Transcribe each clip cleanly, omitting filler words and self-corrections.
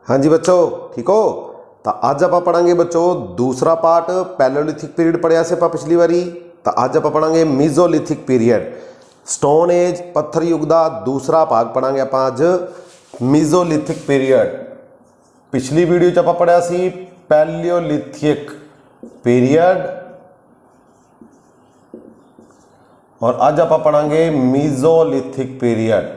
हाँ जी बच्चों, ठीक हो। तो अज आप पढ़ांगे बच्चों दूसरा पार्ट। पैलोलिथिक पीरियड पढ़िया से आप पिछली बारी। तो अज आप पढ़ांगे मीजोलिथिक पीरियड, स्टोन एज पत्थर युग का दूसरा भाग पढ़ांगे आप अज, मीजोलिथिक पीरियड। पिछली वीडियो च आप पढ़िया सी पैलियोलिथिक पीरियड और अज आप पढ़ांगे मीजोलिथिक पीरियड,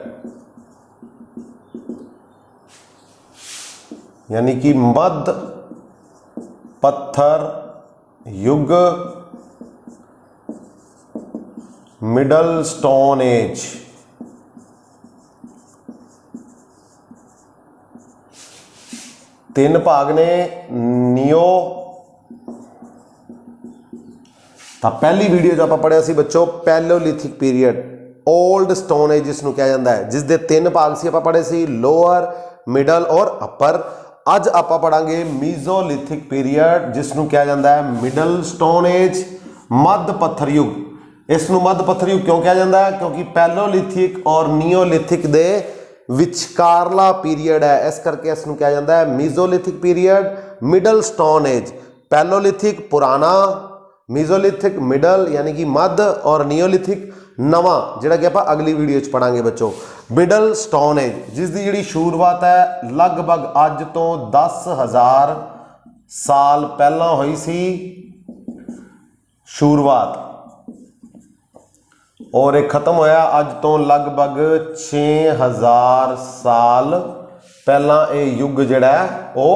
यानी कि मध्य पत्थर युग, मिडल स्टोन एज। तीन भाग ने नियो। तो पहली वीडियो जो आप पढ़िया सी बच्चों Paleolithic period, old stone age जिसनों कहा जाता है, जिसके तीन भाग सी आप पढ़े सी, लोअर, मिडल और अपर। अज आप पढ़ांगे मीजोलिथिक पीरियड जिसनों कहा जाता है मिडल स्टोन एज, मध्य पत्थर युग। इसनों मध्य पत्थर युग क्यों कहा जाता है? क्योंकि पैलोलिथिक और नियोलिथिक दे विचकारला पीरियड है, इस करके इसनों कहा जाता है mesolithic period, middle stone as. Palaeolithic पुराना, मीजोलिथिक मिडल यानी कि मध्य, और नियोलिथिक नवा जिहड़ा कि आप अगली वीडियो च पढ़ांगे बच्चों। मिडल स्टोन एज जिसकी जी शुरुआत है लगभग अज तो 10,000 साल पहला हुई सी शुरुआत, और एक खत्म होया अज तो लगभग 6,000 साल पहला ये युग जिहड़ा है वो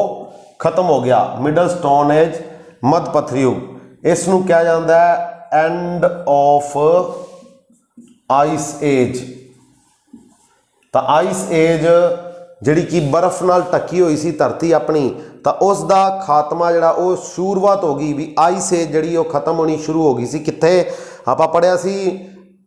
खत्म हो गया। मिडल स्टोन एज, मध्य पत्थर युग। इसनों कहा जाता है एंड ऑफ आइस एज। तो आइस एज जिहड़ी कि बर्फ नाल ढकी हुई सी धरती अपनी, तो उसका खात्मा जिहड़ा वो शुरुआत हो गई भी आइस एज जिहड़ी वो खत्म होनी शुरू हो गई सी। कित्थे आपां पढ़िया सी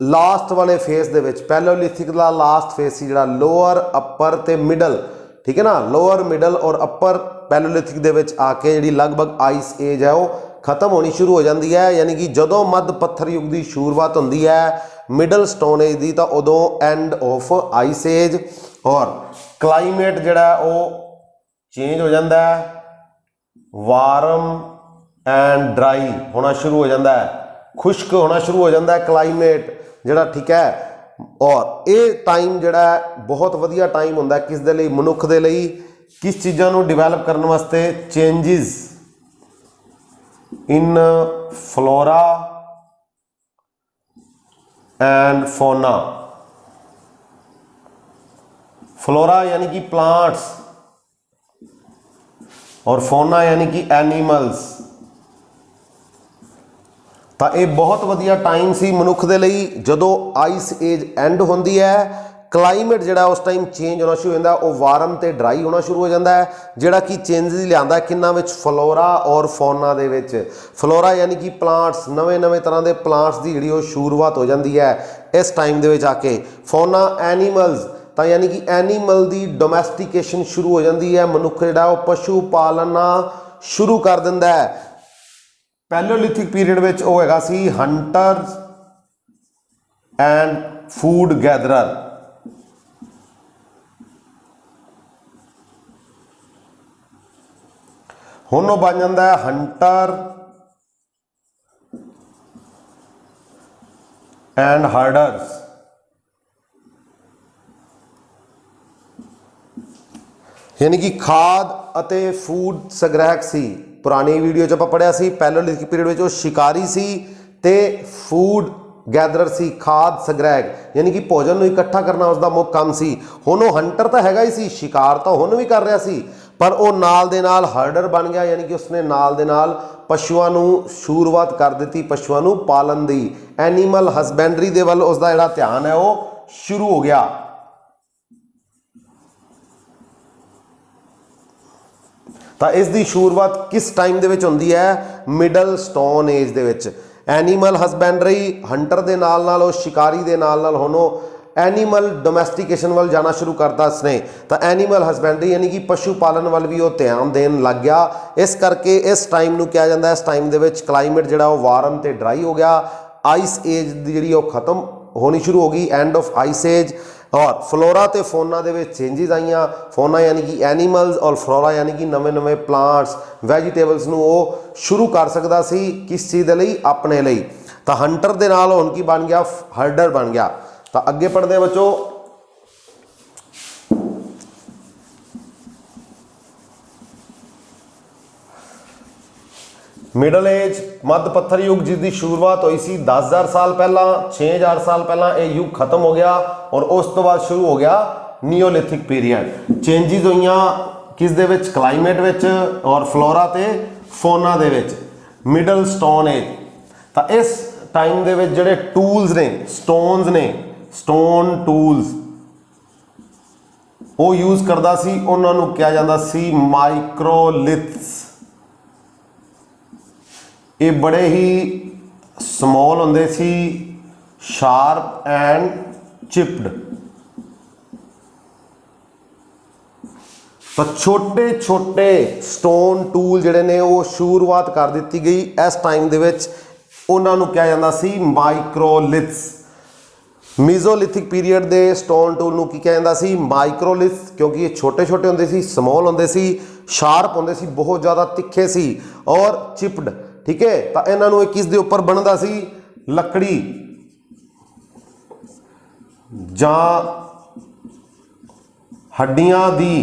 लास्ट वाले फेस दे विच, पैलोलिथिक दा लास्ट फेस सी जिहड़ा लोअर, अपर ते मिडल, ठीक है ना। लोअर, मिडल और अपर पैलोलिथिक दे विच आके जिहड़ी लगभग आइस एज है वो खत्म होनी शुरू हो जाती है, यानी कि जदों मध्य पत्थर युग की शुरुआत होती है मिडल स्टोन एज की, तो उदों एंड ऑफ आइस एज। और क्लाइमेट जिहड़ा वो चेंज हो जाता है, वार्म एंड ड्राई होना शुरू हो जाता है, खुश्क होना शुरू हो जाता है क्लाइमेट जिहड़ा, ठीक है। और ये टाइम जिहड़ा बहुत वधिया टाइम हुंदा किस दे लई, मनुख दे लई, किस चीज़ां नूं डिवेलप करने वास्ते, changes in flora and fauna. Flora यानी कि प्लांट्स और फोना यानी कि एनिमल्स। तो ये बहुत वधिया टाइम सी मनुख दे लई जदों आइस एज एंड होंदी है। क्लाइमेट जिहड़ा उस टाइम चेंज होना शुरू हो जाता है, वो वार्म ते ड्राई होना शुरू हो जाता है, जिहड़ा कि चेंजेस लिआंदा किन्ना विच, फ्लोरा और फोना दे विच। फ्लोरा यानी कि प्लांट्स, नवे नवे तरह के प्लांट्स की जिहड़ी शुरुआत हो जाती है इस टाइम दे विच आके। फोना एनीमल्स, तो यानी कि एनीमल की डोमैस्टिकेशन शुरू हो जाती है, मनुख जिहड़ा वो पशु पालना शुरू कर दिंदा है। पैलोलिथिक पीरियड विच वो हैगा सी हंटर्स एंड फूड गैदरर। हुण वो बन जाता है हंटर एंड हर्डर्स। यानी कि खाद अते फूड संग्रहक सी। पुरानी वीडियो च पढ़िया सी पैलोलिथिक पीरियड में वो शिकारी सी ते फूड गैदरर सी, खाद संग्रहक, यानी कि भोजन नूं इकट्ठा करना उसका मुख्य काम सी। हुण वो हंटर तो हैगा ही सी, शिकार तो हुण भी कर रहा सी, पर वो नाल दे नाल हर्डर बन गया, यानी कि उसने नाल दे नाल पशुओं नूं शुरुआत कर दी, पशुओं नूं पालन दी। एनीमल हसबैंडरी दे वल उसका जिहड़ा ध्यान है वो शुरू हो गया। तो इसकी शुरुआत किस टाइम दे विच होंदी है? मिडल स्टोन एज दे विच। एनीमल हसबैंडरी, हंटर दे नाल नाल वो शिकारी दे नाल नाल हुण एनीमल डोमैस्टिकेशन वाल जाना शुरू करता इसने। तो एनीमल हसबैंडरी यानी कि पशु पालन वाल भी वो ध्यान देन लग गया। इस करके इस टाइम नूं कहा जाता है, इस टाइम दे विच क्लाइमेट जिहड़ा वो वार्म ते ड्राई हो गया। आइस एज दी जिहड़ी वो खत्म होनी शुरू हो गई, एंड ऑफ आइस एज। और फ्लोरा ते फोना दे विच चेंजिस आईयां। फोना यानी कि एनीमल्स और फ्लोरा यानी कि नवे नवे प्लांट्स वैजीटेबल्स नूं वो शुरू कर सकदा सी किस चीज़ दे लई, अपने लई। तो हंटर दे नाल हुण की बन गया, हर्डर बन गया। तो अगे पढ़दे बच्चों, मिडल एज मध्य पत्थर युग जिसकी शुरुआत हुई सी 10,000 साल पहला, 6,000 साल पहला ये युग खत्म हो गया और उस तो बाद शुरू हो गया नियोलिथिक पीरीयड। चेंजिज हुई किस दे विच, क्लाइमेट विच और फ्लोरा ते फोना दे विच। मिडल स्टोन एज, तो इस टाइम दे विच जिहड़े टूल्स ने, स्टोन्स ने, स्टोन टूल्स वो यूज करदा सी, उन्हां नूं कहा जांदा सी माइक्रोलिथ्स। ये बड़े ही समॉल होंदे सी, शार्प एंड चिप्ड। तो छोटे छोटे स्टोन टूल जिहड़े ने वो शुरुआत कर दी गई इस टाइम दे विच, उन्हां नूं कहा जांदा सी माइक्रोलिथ्स। मीजोलिथिक पीरीयड दे स्टोन टूल नूं की कहा जांदा सी, माइक्रोलिथ्स, क्योंकि ये छोटे छोटे होंदे सी, समॉल होंदे सी, शार्प होंदे सी, बहुत ज़्यादा तिखे सी और चिप्ड। ठीक है, तो इन्हों किस दे उपर बनता सी, लकड़ी जां हड्डियां दी,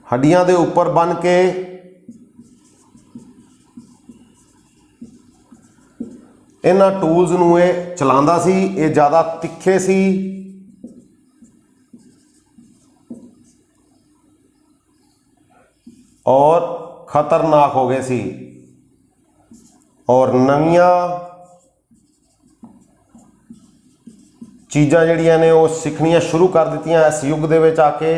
हड्डियां दे उपर बन के इन्हां टूल्स नूं ये चलांदा सी। ये ज़्यादा तिखे सी और खतरनाक हो गए सी, और नवीं चीज़ां जिहड़ियां ने वो सीखनियां शुरू कर दित्तियां इस युग दे विच आके।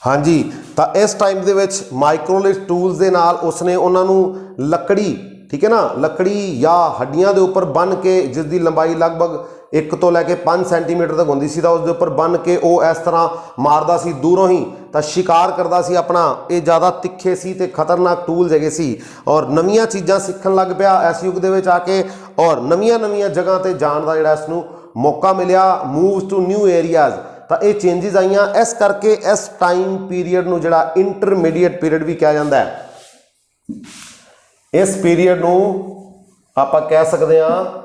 हाँ जी, तो इस टाइम दे विच माइक्रोलिथ टूल्स दे नाल उसने उन्होंने लकड़ी, ठीक है ना, लकड़ी या हड्डियां दे उपर बन के जिसकी लंबाई लगभग 1 तो लैके 5 सेंटीमीटर तक होंदी सी, तो उसके उपर बन के वो इस तरह मारदा सी दूरों ही, तो शिकार करदा सी अपना। ये ज़्यादा तिखे सी ते खतरनाक टूल्स हैगे सी, और नवीं चीज़ां सीखण लग पिया इस युग दे विच आके, और नवीं जगह ते जाण दा जिहड़ा इसनूं मौका मिलिया, मूव्स टू न्यू एरियाज। तो ये चेंजिज आईयां, इस करके इस टाइम पीरीयड नूं जिहड़ा इंटरमीडिएट पीरीयड भी कहा जाता है। इस पीरीयड नूं आपां कह सकते हैं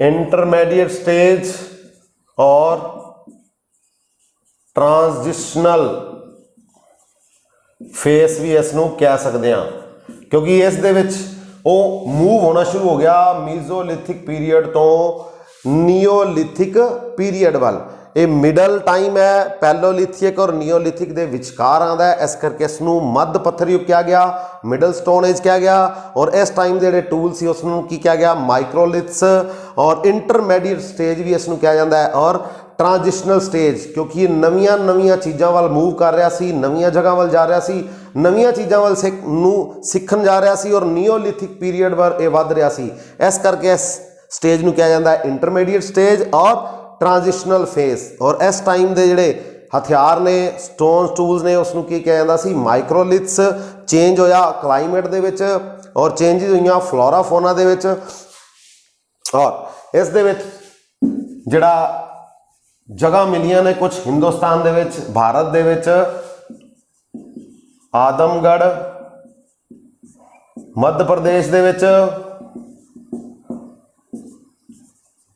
इंटरमीडिएट स्टेज और ट्रांजिशनल फेस भी इसनूं कह सकते हैं, क्योंकि इस दे विच वो मूव होना शुरू हो गया मीजोलिथिक पीरीयड तो नियोलिथिक पीरीयड वाल। ये मिडल टाइम है, पैलोलिथिक और नियोलिथिक के विचकार आता है, इस करके इसनूं मध्य पत्थर युग कहा गया, मिडल स्टोन एज कहा गया। और इस टाइम के जोड़े टूल से उसनूं की कहा गया, माइक्रोलिथ्स। और इंटरमीडिएट स्टेज भी इसनूं कहा जाता है, और ट्रांजिशनल स्टेज, क्योंकि ये नवीं चीज़ों वाल मूव कर रहा सी, नवीं जगह वाल जा रहा सी, नवीं चीज़ों वाल सीखण जा रहा सी, और नियोलिथिक पीरीयड वाल ये वध रहा सी। इस करके इस स्टेज नूं कहा जाता है इंटरमीडिएट स्टेज और ट्रांजिशनल फेस। और इस टाइम के जोड़े हथियार ने, स्टोन टूल्स ने, उसनूं की कहा जाता सी माइक्रोलिथ्स। चेंज होया क्लाइमेट दे विच, और चेंजिज हुई फ्लोरा फोना दे विच, और इस दे विच जिहड़ा जगह मिलियां ने कुछ हिंदुस्तान दे विच, भारत दे विच आदमगढ़, मध्य प्रदेश दे विच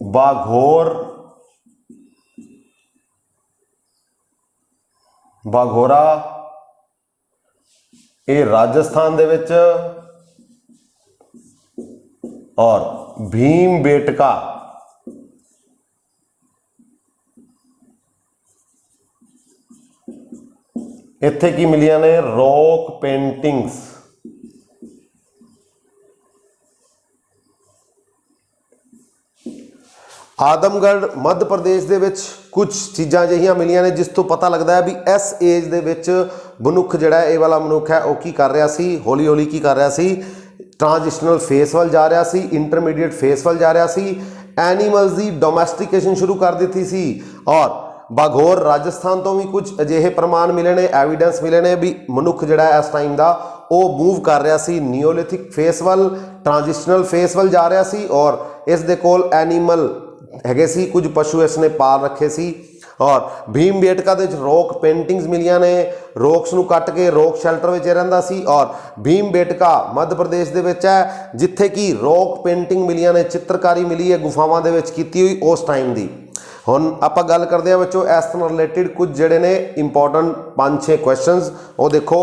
बाघोर, बाघोरा, ये राजस्थान दे विच, और भीम बेटका ਇੱਥੇ ਕੀ ਮਿਲੀਆਂ ਨੇ ਰੌਕ ਪੇਂਟਿੰਗਸ। ਆਦਮਗੜ੍ਹ ਮੱਧ ਪ੍ਰਦੇਸ਼ ਦੇ ਵਿੱਚ ਕੁਝ ਚੀਜ਼ਾਂ ਅਜਿਹੀਆਂ ਮਿਲੀਆਂ ਨੇ ਜਿਸ ਤੋਂ ਪਤਾ ਲੱਗਦਾ ਹੈ ਵੀ ਇਸ ਏਜ ਦੇ ਵਿੱਚ ਮਨੁੱਖ ਜਿਹੜਾ ਇਹ ਵਾਲਾ ਮਨੁੱਖ ਹੈ ਉਹ ਕੀ ਕਰ ਰਿਹਾ ਸੀ, ਹੌਲੀ ਹੌਲੀ ਕੀ ਕਰ ਰਿਹਾ ਸੀ, ਟ੍ਰਾਂਜੀਸ਼ਨਲ ਫੇਸ ਵੱਲ ਜਾ ਰਿਹਾ ਸੀ, ਇੰਟਰਮੀਡੀਏਟ ਫੇਸ ਵੱਲ ਜਾ ਰਿਹਾ ਸੀ, ਐਨੀਮਲਸ ਦੀ ਡੋਮੈਸਟੀਕੇਸ਼ਨ ਸ਼ੁਰੂ ਕਰ ਦਿੱਤੀ ਸੀ। ਔਰ ਬਾਗੌਰ ਰਾਜਸਥਾਨ ਤੋਂ ਵੀ ਕੁਝ ਅਜਿਹੇ ਪ੍ਰਮਾਣ ਮਿਲੇ ਨੇ, ਐਵੀਡੈਂਸ ਮਿਲੇ ਨੇ ਵੀ ਮਨੁੱਖ ਜਿਹੜਾ ਇਸ ਟਾਈਮ ਦਾ ਉਹ ਮੂਵ ਕਰ ਰਿਹਾ ਸੀ ਨਿਓਲਿਥਿਕ ਫੇਸ ਵੱਲ, ਟ੍ਰਾਂਜੀਸ਼ਨਲ ਫੇਸ ਵੱਲ ਜਾ ਰਿਹਾ ਸੀ। ਔਰ ਇਸ ਦੇ ਕੋਲ ਐਨੀਮਲ ਹੈਗੇ ਸੀ, ਕੁਝ ਪਸ਼ੂ ਇਸਨੇ ਪਾਲ ਰੱਖੇ ਸੀ। ਔਰ ਭੀਮ ਬੇਟਕਾ ਦੇ ਵਿੱਚ ਰੌਕ ਪੇਂਟਿੰਗਸ ਮਿਲੀਆਂ ਨੇ, ਰੌਕਸ ਨੂੰ ਕੱਟ ਕੇ ਰੌਕ ਸ਼ੈਲਟਰ ਵਿੱਚ ਰਹਿੰਦਾ ਸੀ। ਔਰ ਭੀਮ ਬੇਟਕਾ ਮੱਧ ਪ੍ਰਦੇਸ਼ ਦੇ ਵਿੱਚ ਹੈ ਜਿੱਥੇ ਕਿ ਰੌਕ ਪੇਂਟਿੰਗ ਮਿਲੀਆਂ ਨੇ, ਚਿੱਤਰਕਾਰੀ ਮਿਲੀ ਹੈ ਗੁਫਾਵਾਂ ਦੇ ਵਿੱਚ ਕੀਤੀ ਹੋਈ ਉਸ ਟਾਈਮ ਦੀ। ਹੁਣ ਆਪਾਂ ਗੱਲ ਕਰਦੇ ਹਾਂ ਬੱਚੋ ਇਸ ਤੋਂ ਰਿਲੇਟਿਡ ਕੁਝ ਜਿਹੜੇ ਨੇ ਇੰਪੋਰਟੈਂਟ 5-6 ਕੁਐਸਚਨਸ। ਉਹ ਦੇਖੋ,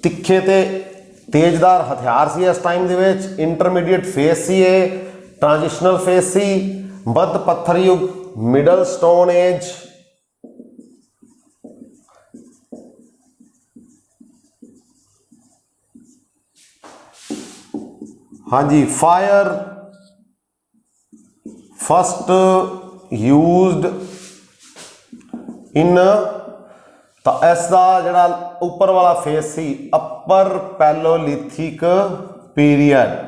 ਤਿੱਖੇ ਤੇ ਤੇਜ਼ਦਾਰ ਹਥਿਆਰ ਸੀ ਇਸ ਟਾਈਮ ਦੇ ਵਿੱਚ, ਇੰਟਰਮੀਡੀਏਟ ਫੇਸ ਸੀ ਇਹ, ट्रांजिशनल फेस सी, मध्य पत्थर युग, मिडल स्टोन एज, हाँ जी, फायर फर्स्ट यूज्ड इन, तो इसका जड़ा उपर वाला फेस सी upper palaeolithic period,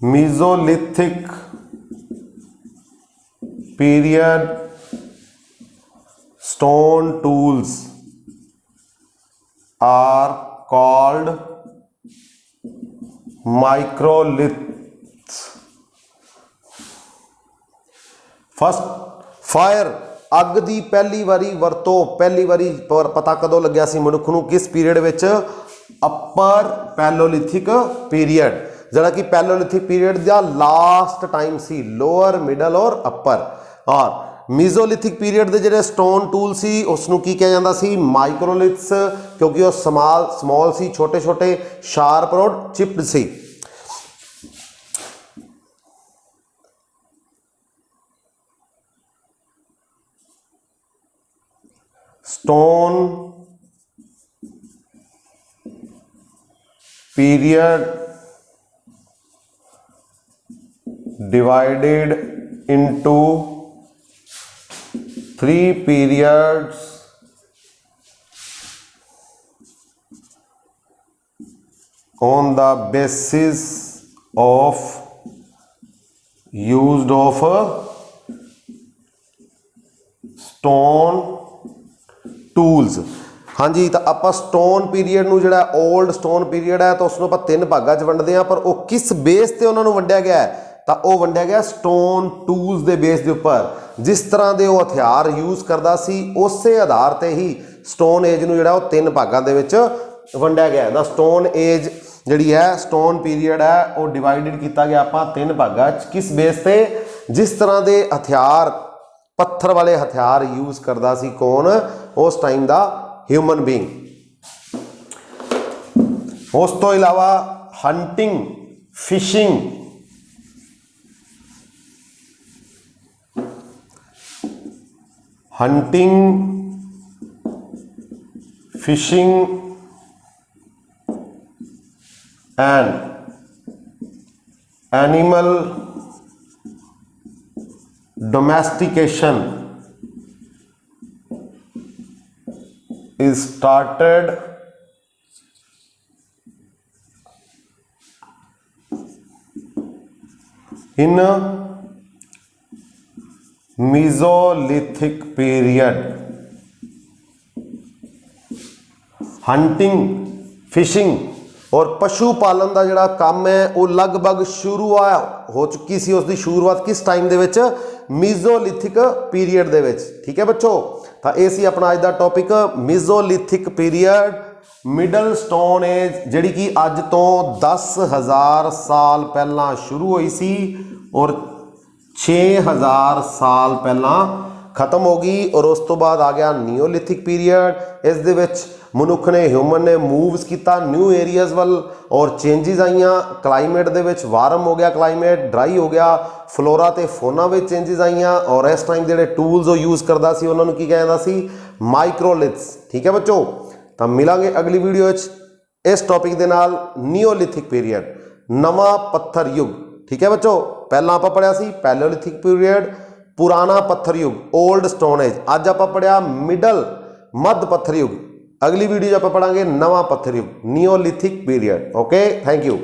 mesolithic period stone tools are called microliths. First fire, अग की पहली वारी वरतों, पहली वारी पता कदों लग्या सी मनुख नूं, किस period which, upper palaeolithic period, जरा कि पैलोलिथिक पीरियड का लास्ट टाइम सी, लोअर मिडल और अपर। और मीजोलिथिक पीरियड के जोड़े स्टोन टूल सी उसनूं की कहा जाता सी, माइक्रोलिथ्स, क्योंकि वह स्मॉल सी, छोटे छोटे, शार्प और चिप्ड सी। Stone period divided into 3 periods on the basis of used of stone tools। हाँ जी, तो आप स्टोन पीरीयड नूं जिहड़ा ओल्ड स्टोन पीरीयड है तो उसनूं आपां 3 भागां च वंडदे हां, पर वो किस बेस ते उन्हां नूं वंडिया गया है, तो वह वंडिया गया स्टोन टूल्स के बेस के उपर। जिस तरह के वह हथियार यूज करता सी उस आधार पर ही स्टोन एज नूं जिहड़ा वो 3 भागों के विच वंडिया गया। द स्टोन एज जिहड़ी है, स्टोन पीरीयड है, वो डिवाइडेड किया गया आपां 3 भागों च, किस बेस पे, जिस तरह के हथियार, पत्थर वाले हथियार यूज करता सी कौन, उस टाइम का ह्यूमन बीइंग। उस तो इलावा hunting, fishing, hunting, fishing and animal domestication is started in Mesolithic period। Hunting, fishing और पशु पालन का जिहड़ा काम है वो लगभग शुरुआत हो चुकी सी। उसकी शुरुआत किस टाइम दे विच, मीजोलिथिक पीरीयड दे विच। ठीक है बच्चों, तो ये सी अपना अज दा topic mesolithic period, middle stone as, जिहड़ी कि अज तो 10,000 साल पहला शुरू हुई सी और 6,000 साल पहला ਖਤਮ ਹੋ ਗਈ ਔਰ ਉਸ ਤੋਂ ਬਾਅਦ ਆ ਗਿਆ ਨੀਓਲਿਥਿਕ ਪੀਰੀਅਡ। ਇਸ ਦੇ ਵਿੱਚ ਮਨੁੱਖ ਨੇ ਹਿਊਮਨ ਨੇ ਮੂਵਸ ਕੀਤਾ ਨਿਊ ਏਰੀਆਜ਼ ਵੱਲ ਔਰ ਚੇਂਜਸ ਆਈਆਂ ਕਲਾਈਮੇਟ ਦੇ ਵਿੱਚ, ਵਾਰਮ ਹੋ ਗਿਆ ਕਲਾਈਮੇਟ, ਡਰਾਈ ਹੋ ਗਿਆ, ਫਲੋਰਾ ਤੇ ਫੋਨਾ ਵਿੱਚ ਚੇਂਜਸ ਆਈਆਂ ਔਰ ਇਸ ਟਾਈਮ ਜਿਹੜੇ ਟੂਲਸ ਉਹ ਯੂਜ਼ ਕਰਦਾ ਸੀ ਉਹਨਾਂ ਨੂੰ ਕੀ ਕਹਿੰਦਾ ਸੀ, ਮਾਈਕਰੋਲਿਥਸ। ਠੀਕ ਹੈ ਬੱਚੋ, ਤਾਂ ਮਿਲਾਂਗੇ ਅਗਲੀ ਵੀਡੀਓ ਵਿੱਚ ਇਸ ਟੌਪਿਕ ਦੇ ਨਾਲ, ਨੀਓਲਿਥਿਕ ਪੀਰੀਅਡ, ਨਵਾਂ ਪੱਥਰ ਯੁੱਗ। ਠੀਕ ਹੈ ਬੱਚੋ, ਪਹਿਲਾਂ ਆਪਾਂ ਪੜ੍ਹਿਆ ਸੀ ਪੈਲੋਲਿਥਿਕ ਪੀਰੀਅਡ, ਪੁਰਾਣਾ ਪੱਥਰ ਯੁੱਗ, 올ਡ ਸਟੋਨ ਏਜ। ਅੱਜ ਆਪਾਂ ਪੜ੍ਹਿਆ ਮਿਡਲ ਮੱਧ ਪੱਥਰ ਯੁੱਗ। ਅਗਲੀ ਵੀਡੀਓ 'ਚ ਆਪਾਂ ਪੜਾਂਗੇ ਨਵਾਂ ਪੱਥਰ ਯੁੱਗ, ਨੀਓਲਿਥਿਕ ਪੀਰੀਅਡ। Okay, thank you.